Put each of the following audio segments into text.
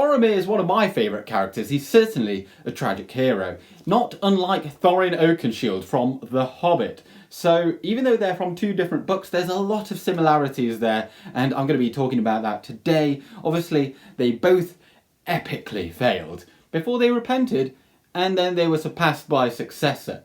Boromir is one of my favourite characters. He's certainly a tragic hero, not unlike Thorin Oakenshield from The Hobbit. So even though they're from two different books, there's a lot of similarities there, and I'm going to be talking about that today. Obviously, they both epically failed before they repented, and then they were surpassed by a successor.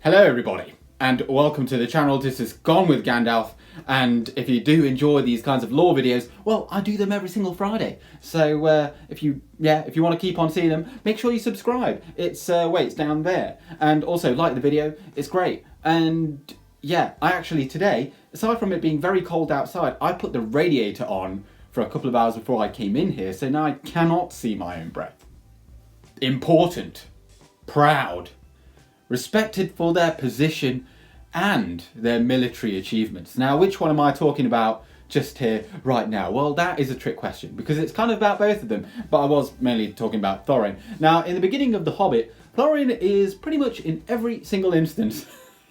Hello everybody, and welcome to the channel. This is Gone with Gandalf, and if you do enjoy these kinds of lore videos, well, I do them every single Friday. So if you want to keep on seeing them, make sure you subscribe. It's down there, and also like the video. It's great. And yeah, I actually today, aside from it being very cold outside, I put the radiator on for a couple of hours before I came in here, so now I cannot see my own breath. Important, proud, respected for their position and their military achievements. Now, which one am I talking about just here right now? Well, that is a trick question because it's kind of about both of them, but I was mainly talking about Thorin. Now, in the beginning of The Hobbit, Thorin is pretty much in every single instance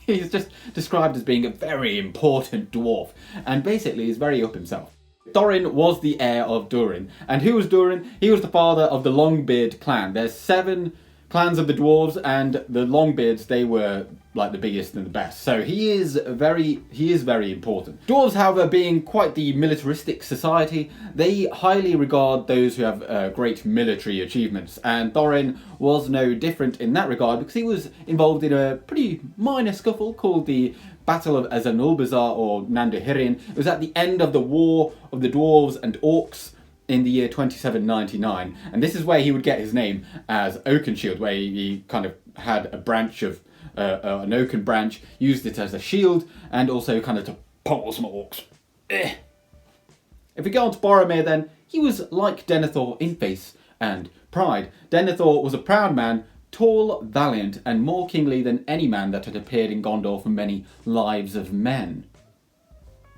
he's just described as being a very important dwarf, and basically is very up himself. Thorin was the heir of Durin, and who was Durin? He was the father of the Longbeard clan. There's 7 clans of the dwarves, and the Longbeards, they were like the biggest and the best. So he is very important. Dwarves, however, being quite the militaristic society, they highly regard those who have great military achievements, and Thorin was no different in that regard because he was involved in a pretty minor scuffle called the Battle of Azanulbazar or Nandohirion. It was at the end of the War of the Dwarves and Orcs in the year 2799, and this is where he would get his name as Oakenshield, where he kind of had a branch of an oaken branch, used it as a shield, and also kind of to pummel some orcs. If we go on to Boromir, then he was like Denethor in face and pride. Denethor was a proud man, tall, valiant, and more kingly than any man that had appeared in Gondor for many lives of men.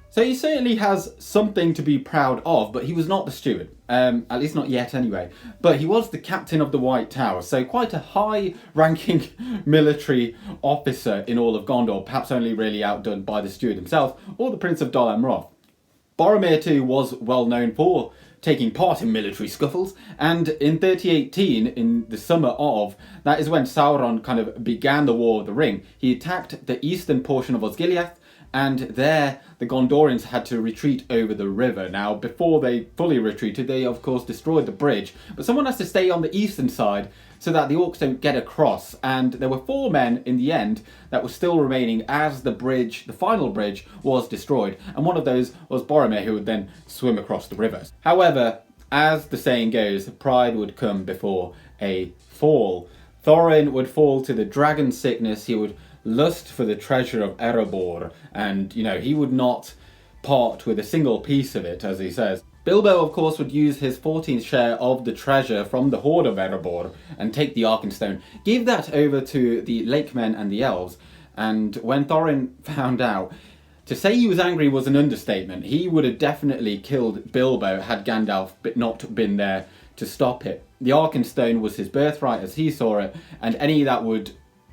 So he certainly has something to be proud of, but he was not the steward, at least not yet anyway. But he was the captain of the White Tower, so quite a high-ranking military officer in all of Gondor, perhaps only really outdone by the steward himself or the Prince of Dol Amroth. Boromir too was well known for taking part in military scuffles, and in 3018, in the summer of, that is when Sauron kind of began the War of the Ring. He attacked the eastern portion of Osgiliath, and there the Gondorians had to retreat over the river. Now, before they fully retreated, they of course destroyed the bridge, but someone has to stay on the eastern side so that the orcs don't get across, and there were 4 men in the end that were still remaining as the bridge, the final bridge, was destroyed, and one of those was Boromir, who would then swim across the river. However, as the saying goes, pride would come before a fall. Thorin would fall to the dragon sickness. He would lust for the treasure of Erebor, and he would not part with a single piece of it, as he says. Bilbo, of course, would use his 14th share of the treasure from the Hoard of Erebor and take the Arkenstone, give that over to the Lake Men and the Elves, and when Thorin found out, to say he was angry was an understatement. He would have definitely killed Bilbo had Gandalf not been there to stop it. The Arkenstone was his birthright as he saw it, and any that would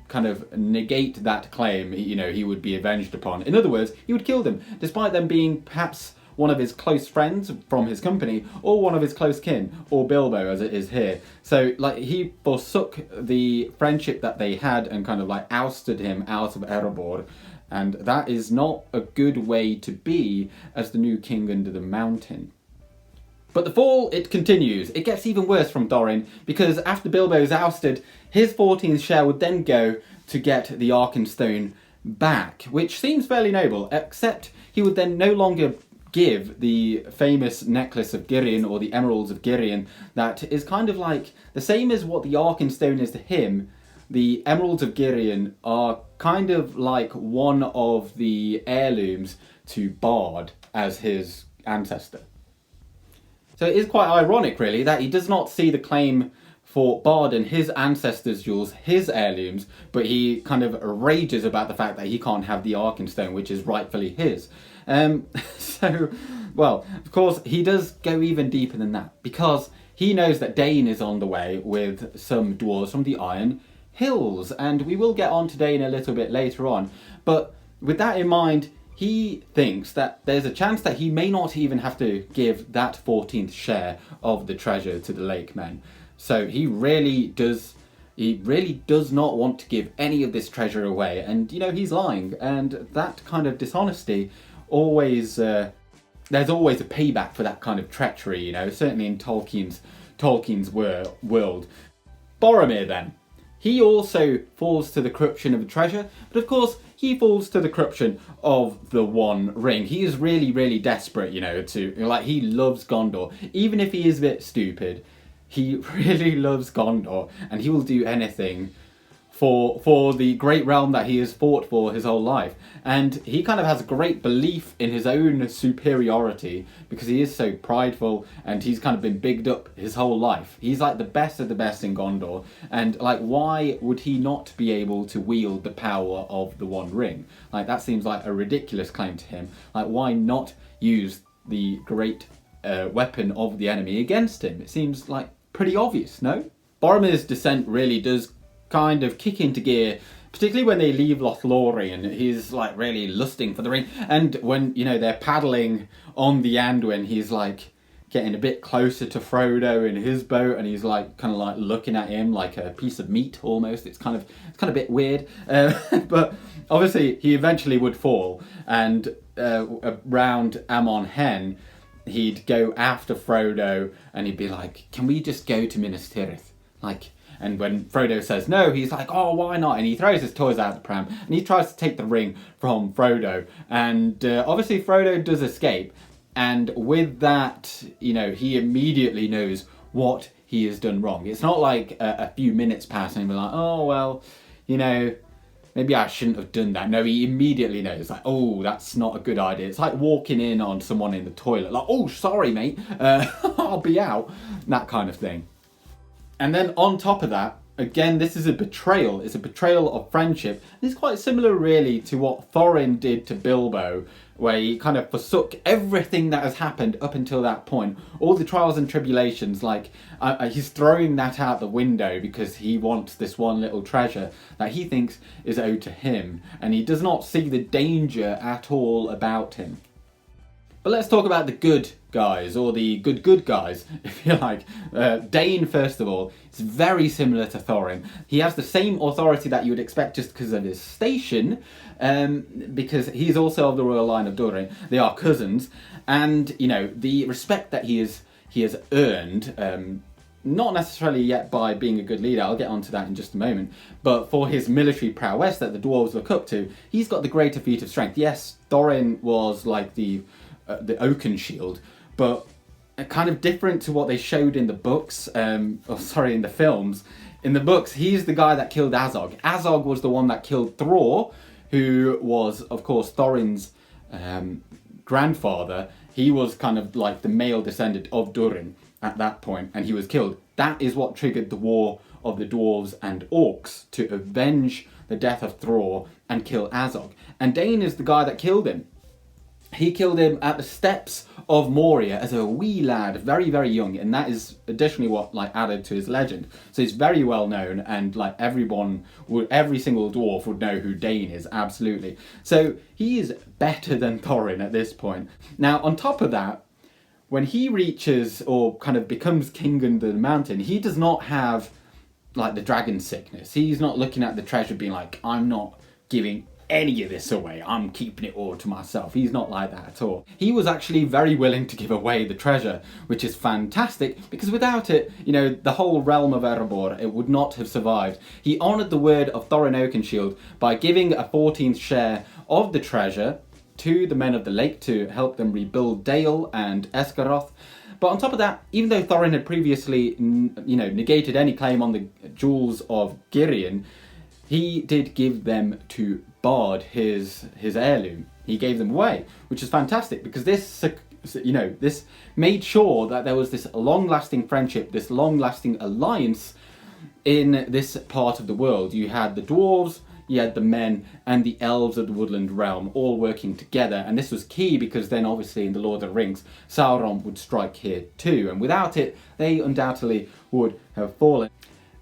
kind of negate that claim, he would be avenged upon. In other words, he would kill them, despite them being perhaps one of his close friends from his company, or one of his close kin, or Bilbo as it is here. So he forsook the friendship that they had and kind of ousted him out of Erebor, and that is not a good way to be as the new king under the mountain. But the fall, it continues. It gets even worse from Thorin, because after Bilbo is ousted, his 14th share would then go to get the Arkenstone back, which seems fairly noble, except he would then no longer give the famous necklace of Girion, or the emeralds of Girion, that is kind of like the same as what the Arkenstone is to him. The emeralds of Girion are kind of like one of the heirlooms to Bard as his ancestor. So it is quite ironic, really, that he does not see the claim for Bard and his ancestors' jewels, his heirlooms, but he kind of rages about the fact that he can't have the Arkenstone, which is rightfully his. Well, of course, he does go even deeper than that, because he knows that Dain is on the way with some dwarves from the Iron Hills, and we will get on to Dain a little bit later on, but with that in mind, he thinks that there's a chance that he may not even have to give that 14th share of the treasure to the lake men. So he really does not want to give any of this treasure away, and he's lying, and that kind of dishonesty always there's always a payback for that kind of treachery, certainly in Tolkien's world. Boromir then, he also falls to the corruption of the treasure, but of course he falls to the corruption of the One Ring. He is really, really desperate, he loves Gondor. Even if he is a bit stupid, he really loves Gondor, and he will do anything for the great realm that he has fought for his whole life. And he kind of has a great belief in his own superiority because he is so prideful, and he's kind of been bigged up his whole life. He's like the best of the best in Gondor, and why would he not be able to wield the power of the One Ring? That seems like a ridiculous claim to him. Why not use the great weapon of the enemy against him? It seems like pretty obvious, no? Boromir's descent really does kind of kick into gear, particularly when they leave Lothlorien. He's really lusting for the ring, and when they're paddling on the Anduin, he's getting a bit closer to Frodo in his boat, and he's looking at him like a piece of meat almost. It's kind of a bit weird, but obviously he eventually would fall, and around Amon Hen he'd go after Frodo, and he'd be like, "Can we just go to Minas Tirith?" And when Frodo says no, he's like, "Oh, why not?" And he throws his toys out of the pram, and he tries to take the ring from Frodo. And obviously Frodo does escape. And with that, he immediately knows what he has done wrong. It's not like a few minutes pass and he'll be like, "Oh, well, maybe I shouldn't have done that." No, he immediately knows, "Oh, that's not a good idea." It's like walking in on someone in the toilet, "Oh, sorry, mate, I'll be out," that kind of thing. And then on top of that, again, this is a betrayal. It's a betrayal of friendship. And it's quite similar, really, to what Thorin did to Bilbo, where he kind of forsook everything that has happened up until that point. All the trials and tribulations, he's throwing that out the window because he wants this one little treasure that he thinks is owed to him. And he does not see the danger at all about him. But let's talk about the good guys, or the good guys, if you like. Dain, first of all, is very similar to Thorin. He has the same authority that you would expect just because of his station, because he's also of the royal line of Durin. They are cousins, and the respect that he has earned, not necessarily yet by being a good leader, I'll get onto that in just a moment, but for his military prowess that the dwarves look up to, he's got the greater feat of strength. Yes, Thorin was like the Oakenshield, but kind of different to what they showed in the books, in the films. In the books, he's the guy that killed Azog. Azog was the one that killed Thror, who was, of course, Thorin's grandfather. He was kind of like the male descendant of Durin at that point, and he was killed. That is what triggered the war of the dwarves and orcs to avenge the death of Thror and kill Azog. And Dain is the guy that killed him. He killed him at the steps of Moria as a wee lad, very, very young, and that is additionally what added to his legend. So he's very well known, and every single dwarf would know who Dain is, absolutely. So he is better than Thorin at this point. Now, on top of that, when he reaches or kind of becomes king under the mountain, he does not have the dragon sickness. He's not looking at the treasure being like, "I'm not giving any of this away, I'm keeping it all to myself." He's not like that at all. He was actually very willing to give away the treasure, which is fantastic, because without it, the whole realm of Erebor, it would not have survived. He honoured the word of Thorin Oakenshield by giving a 14th share of the treasure to the men of the lake to help them rebuild Dale and Esgaroth. But on top of that, even though Thorin had previously negated any claim on the jewels of Girion, he did give them to Bard, his heirloom. He gave them away, which is fantastic, because this made sure that there was this long-lasting friendship, this long-lasting alliance in this part of the world. You had the dwarves, you had the men, and the elves of the woodland realm all working together, and this was key because then obviously in the Lord of the Rings, Sauron would strike here too, and without it, they undoubtedly would have fallen.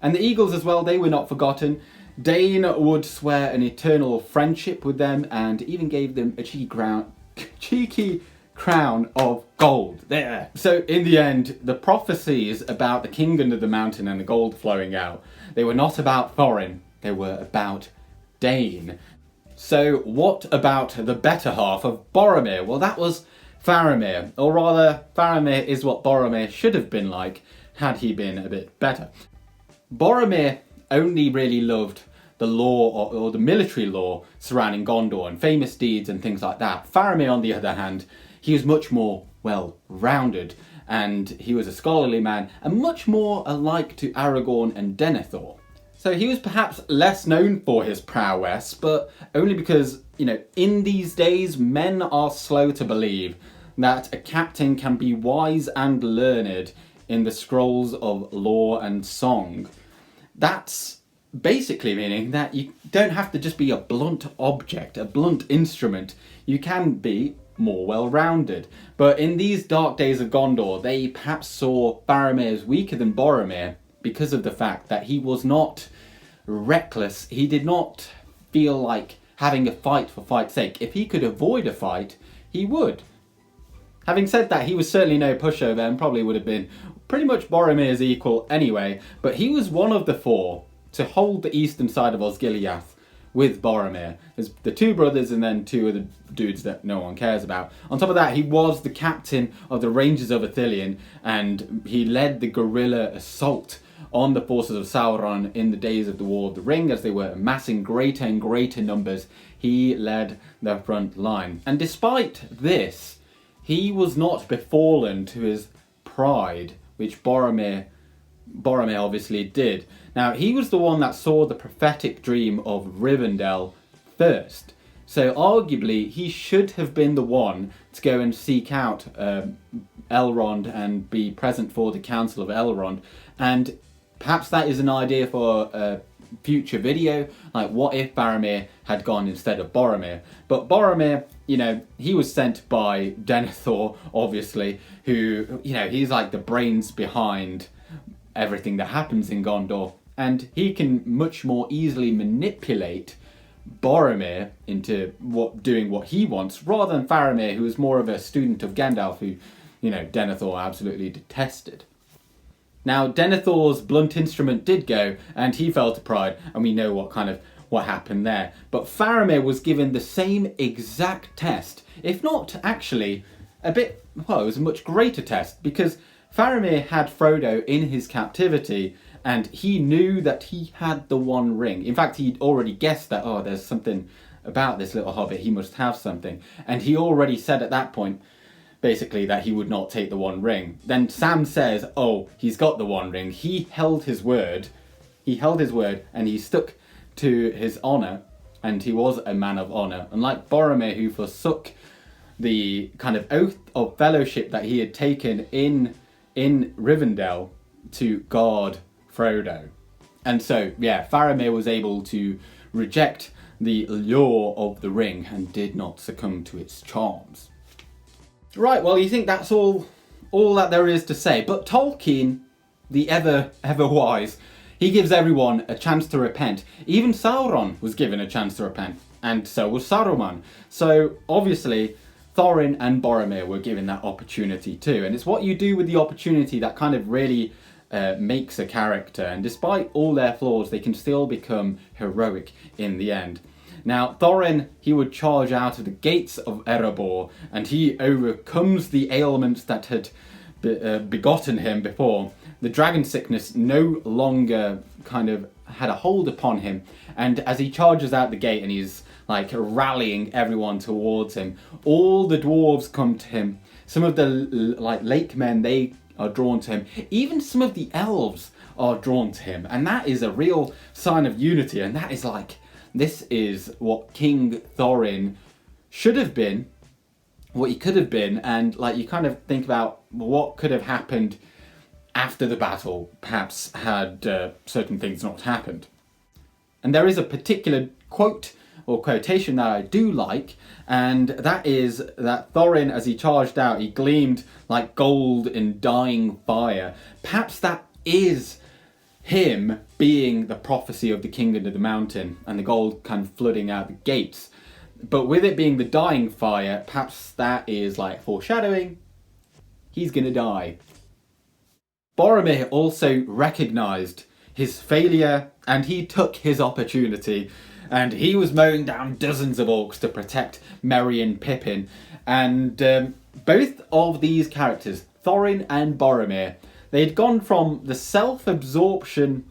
And the eagles as well, they were not forgotten. Dain would swear an eternal friendship with them and even gave them a cheeky crown of gold. There. So in the end, the prophecies about the king under the mountain and the gold flowing out, they were not about Thorin, they were about Dain. So what about the better half of Boromir? Well, that was Faramir, or rather, Faramir is what Boromir should have been like had he been a bit better. Boromir only really loved the law or the military law surrounding Gondor and famous deeds and things like that. Faramir, on the other hand, he was much more well-rounded, and he was a scholarly man and much more alike to Aragorn and Denethor. So he was perhaps less known for his prowess, but only because, in these days, men are slow to believe that a captain can be wise and learned in the scrolls of lore and song. That's basically meaning that you don't have to just be a blunt object, a blunt instrument. You can be more well-rounded. But in these dark days of Gondor, they perhaps saw Faramir as weaker than Boromir because of the fact that he was not reckless. He did not feel like having a fight for fight's sake. If he could avoid a fight, he would. Having said that, he was certainly no pushover and probably would have been pretty much Boromir's equal anyway, but he was one of the four to hold the eastern side of Osgiliath with Boromir. There's the two brothers and then two other dudes that no one cares about. On top of that, he was the captain of the Rangers of Ithilien, and he led the guerrilla assault on the forces of Sauron in the days of the War of the Ring, as they were amassing greater and greater numbers. He led the front line. And despite this, he was not befallen to his pride, which Boromir obviously did. Now, he was the one that saw the prophetic dream of Rivendell first. So arguably, he should have been the one to go and seek out Elrond and be present for the Council of Elrond. And perhaps that is an idea for a future video, like what if Faramir had gone instead of Boromir. But Boromir, he was sent by Denethor, obviously, who, he's like the brains behind everything that happens in Gondor, and he can much more easily manipulate Boromir into doing what he wants, rather than Faramir, who is more of a student of Gandalf, who, Denethor absolutely detested. Now, Denethor's blunt instrument did go, and he fell to pride, and we know what happened there. But Faramir was given the same exact test, if not actually it was a much greater test, because Faramir had Frodo in his captivity, and he knew that he had the One Ring. In fact, he'd already guessed that, there's something about this little hobbit, he must have something. And he already said at that point, basically, that he would not take the One Ring. Then Sam says, he's got the One Ring. He held his word. And he stuck to his honour, and he was a man of honour. Unlike Boromir, who forsook the kind of oath of fellowship that he had taken in Rivendell to guard Frodo. And so, Faramir was able to reject the lure of the ring and did not succumb to its charms. Right, well, you think that's all that there is to say, but Tolkien, the ever wise, he gives everyone a chance to repent. Even Sauron was given a chance to repent, and so was Saruman. So obviously, Thorin and Boromir were given that opportunity too, and it's what you do with the opportunity that kind of really makes a character, and despite all their flaws, they can still become heroic in the end. Now, Thorin, he would charge out of the gates of Erebor, and he overcomes the ailments that had begotten him before. The dragon sickness no longer kind of had a hold upon him, and as he charges out the gate and he's like rallying everyone towards him, all the dwarves come to him. Some of the lake men, they are drawn to him. Even some of the elves are drawn to him, and that is a real sign of unity, and that is this is what King Thorin should have been, what he could have been, and you kind of think about what could have happened after the battle, perhaps had certain things not happened. And there is a particular quote or quotation that I do like, and that is that Thorin, as he charged out, he gleamed like gold in dying fire. Perhaps that is him being the prophecy of the king under the mountain and the gold kind of flooding out the gates. But with it being the dying fire, perhaps that is like foreshadowing. He's gonna die. Boromir also recognised his failure and he took his opportunity, and he was mowing down dozens of orcs to protect Merry and Pippin. And both of these characters, Thorin and Boromir, they had gone from the self-absorption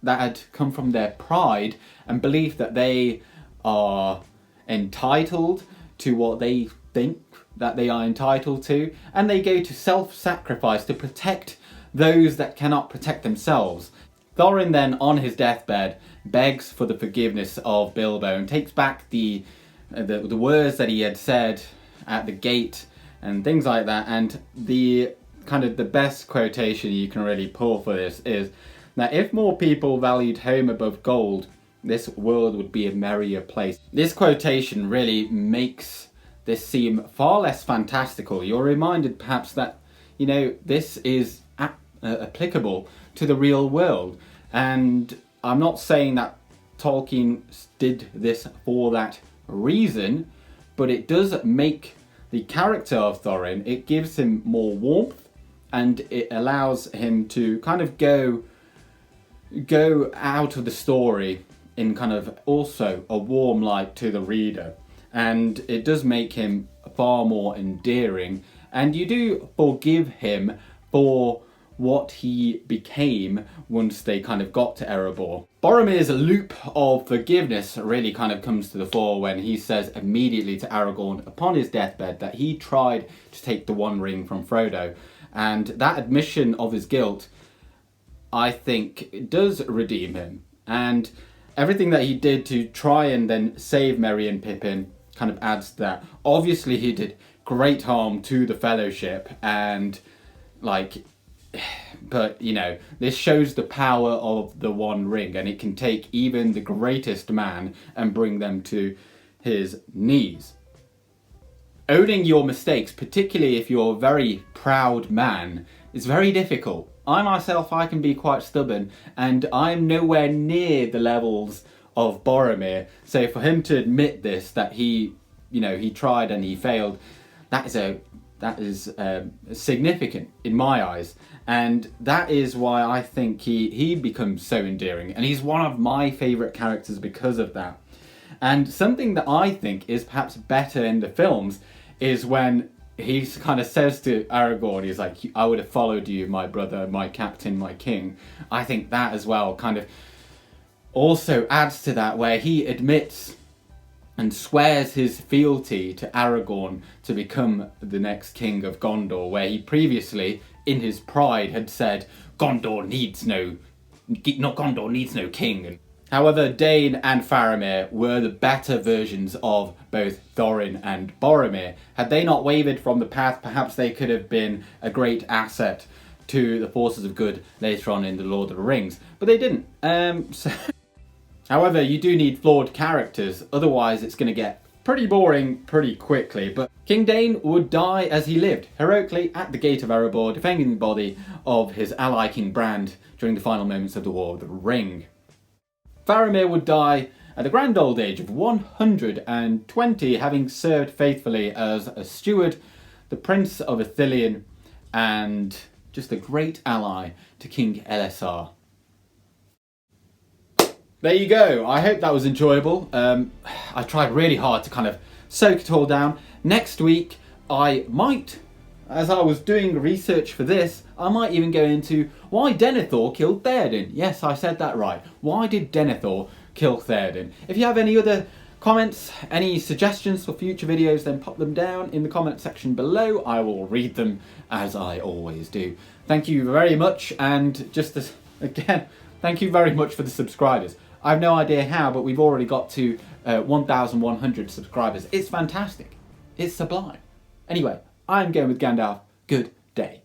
that had come from their pride and belief that they are entitled to what they think that they are entitled to, and they go to self-sacrifice to protect those that cannot protect themselves. Thorin then, on his deathbed, begs for the forgiveness of Bilbo and takes back the words that he had said at the gate and things like that. And the kind of the best quotation you can really pull for this is that if more people valued home above gold, this world would be a merrier place. This quotation really makes this seem far less fantastical. You're reminded perhaps that, you know, this is applicable to the real world. And I'm not saying that Tolkien did this for that reason, but it does make the character of Thorin, it gives him more warmth, and it allows him to kind of go out of the story in kind of also a warm light to the reader. And it does make him far more endearing, and you do forgive him for what he became once they kind of got to Erebor. Boromir's loop of forgiveness really kind of comes to the fore when he says immediately to Aragorn upon his deathbed that he tried to take the One Ring from Frodo. And that admission of his guilt, I think, does redeem him. And everything that he did to try and then save Merry and Pippin kind of adds to that. Obviously he did great harm to the Fellowship, and like, but you know, this shows the power of the One Ring, and it can take even the greatest man and bring them to his knees. Owning your mistakes, particularly if you're a very proud man, is very difficult. I myself, I can be quite stubborn, and I'm nowhere near the levels of Boromir. So for him to admit this, that he, you know, he tried and he failed, that is significant in my eyes. And that is why I think he becomes so endearing, and he's one of my favourite characters because of that. And something that I think is perhaps better in the films is when he kind of says to Aragorn, he's like, I would have followed you, my brother, my captain, my king. I think that as well kind of also adds to that, where he admits and swears his fealty to Aragorn to become the next king of Gondor, where he previously, in his pride, had said, Gondor needs no king. However, Dain and Faramir were the better versions of both Thorin and Boromir. Had they not wavered from the path, perhaps they could have been a great asset to the forces of good later on in The Lord of the Rings. But they didn't. However, you do need flawed characters, otherwise it's going to get pretty boring pretty quickly. But King Dain would die as he lived, heroically at the gate of Erebor, defending the body of his ally King Brand during the final moments of the War of the Ring. Faramir would die at the grand old age of 120, having served faithfully as a steward, the Prince of Ithilien, and just a great ally to King Elessar. There you go. I hope that was enjoyable. I tried really hard to kind of soak it all down. Next week, I might, as I was doing research for this, I might even go into why Denethor killed Theoden. Yes, I said that right. Why did Denethor kill Theoden? If you have any other comments, any suggestions for future videos, then pop them down in the comment section below. I will read them as I always do. Thank you very much, and just as, again, thank you very much for the subscribers. I have no idea how, but we've already got to 1,100 subscribers. It's fantastic. It's sublime. Anyway, I'm going with Gandalf. Good day.